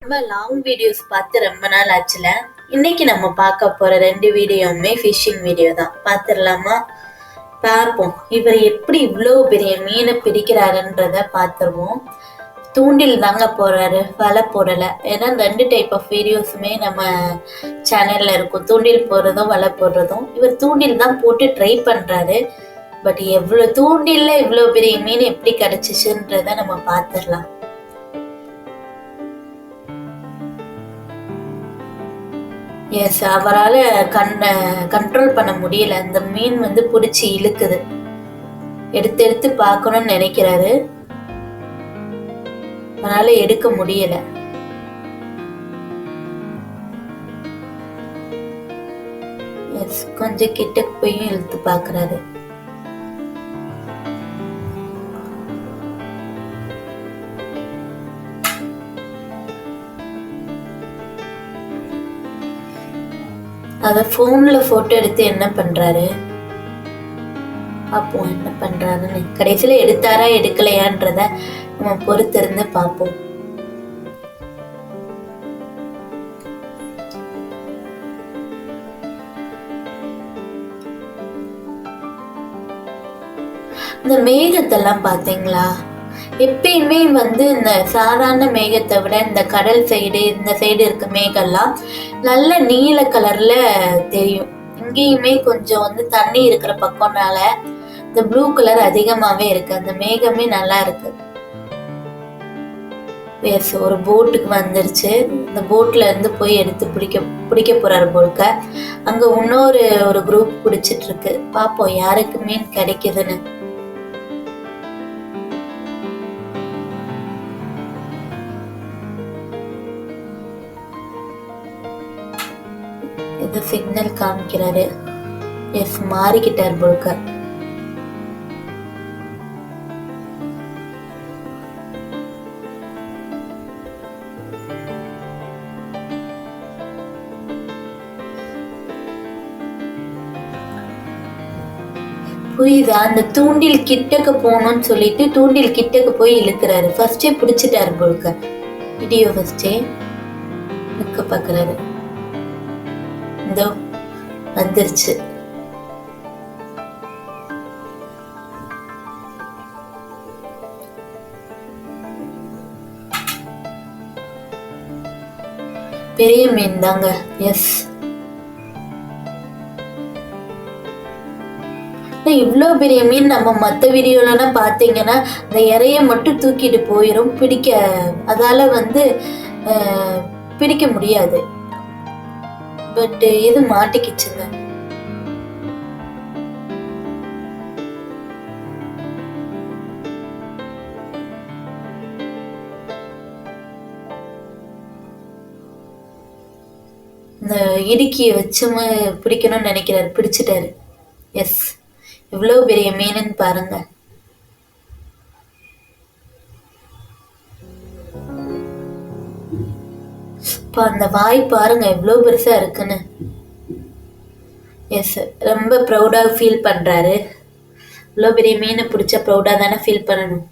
நம்ம long videos பார்த்து ரொம்ப நாள் ஆச்சுல. இன்னைக்கு நம்ம பார்க்க போற 2 வீடியோவுமே ஃபிஷிங் வீடியோ தான். பார்த்துடலாமா? பார்ப்போம். இவர் எப்படி இவ்வளோ பெரிய மீனை பிடிக்கிறாருன்றத பார்த்துருவோம். தூண்டில் தாங்க போறாரு, வலை போடலை. ஏன்னா 2 டைப் ஆஃப் வீடியோஸுமே நம்ம சேனல்ல இருக்கும், தூண்டில் போடுறதும் வலை போடுறதும். இவர் தூண்டில் தான் போட்டு ட்ரை பண்றாரு. பட் எவ்வளோ தூண்டில்ல இவ்வளோ பெரிய மீன் எப்படி கிடைச்சிச்சுன்றத நம்ம பார்த்துடலாம். எஸ், அவரால் கண்ட்ரோல் பண்ண முடியல. அந்த மீன் பிடிச்சி இழுக்குது. எடுத்து எடுத்து பார்க்கணும்னு நினைக்கிறாரு, அதனால எடுக்க முடியல. எஸ், கொஞ்சம் கிட்ட போய் இழுத்து பார்க்கறாரு. அத போன்ல போட்டோ எடுத்து என்ன பண்றாரு, அப்போ என்ன பண்றாருன்னு கடைசியில எடுத்தாரா எடுக்கலையான்றத நம்ம பொறுத்திருந்து பார்ப்போம். இந்த மேகத்தெல்லாம் பாத்தீங்களா? எப்பயுமே இந்த சாதாரண மேகத்தை விட இந்த கடல் சைடு, இந்த சைடு இருக்க மேகம்லாம் நல்ல நீல கலர்ல தெரியும். இங்கேயுமே கொஞ்சம் தண்ணி இருக்கிற பக்கம்னால இந்த ப்ளூ கலர் அதிகமாவே இருக்கு. அந்த மேகமே நல்லா இருக்கு. ஒரு போட்டுக்கு வந்துருச்சு. இந்த போட்ல இருந்து போய் எடுத்து பிடிக்க போறாரு போல்க. அங்க இன்னொரு குரூப் பிடிச்சிட்டு இருக்கு. பாப்போம் யாருக்கு மீன் கிடைக்குதுன்னு. இது சிக்னல் காமிக்கிறாரு. எஸ், மாறிக்கிட்டார் போல்க. புரியுதா? அந்த தூண்டில் கிட்டக்கு போகணும்னு சொல்லிட்டு தூண்டில் கிட்டக்கு போய் இழுக்கிறாரு. ஃபர்ஸ்டே பிடிச்சிட்டாரு போல்க. வீடியோ ஃபர்ஸ்டே இழுக்க பாக்குறாரு. இதோ வந்துருச்சு. பெரிய மீன் தாங்க. எஸ், இவ்வளோ பெரிய மீன் நம்ம மற்ற வீடியோலாம் பார்த்தீங்கன்னா அந்த இறைய மட்டும் தூக்கிட்டு போயிடும். அதால பிடிக்க முடியாது. பட் இது மாட்டிக்கிச்சுங்க. இந்த இடுக்கிய வச்சு பிடிக்கணும்னு நினைக்கிறாரு. பிடிச்சிட்டாரு. எஸ், எவ்வளவு பெரிய மீனுன்னு பாருங்க. அந்த வாய் பாருங்க எவ்வளவு பெருசா இருக்குன்னு. எஸ், ரொம்ப ப்ரௌடா ஃபீல் பண்றாரு. இவ்வளோ பெரிய மீனை பிடிச்சா ப்ரௌடா தானே ஃபீல் பண்ணணும்.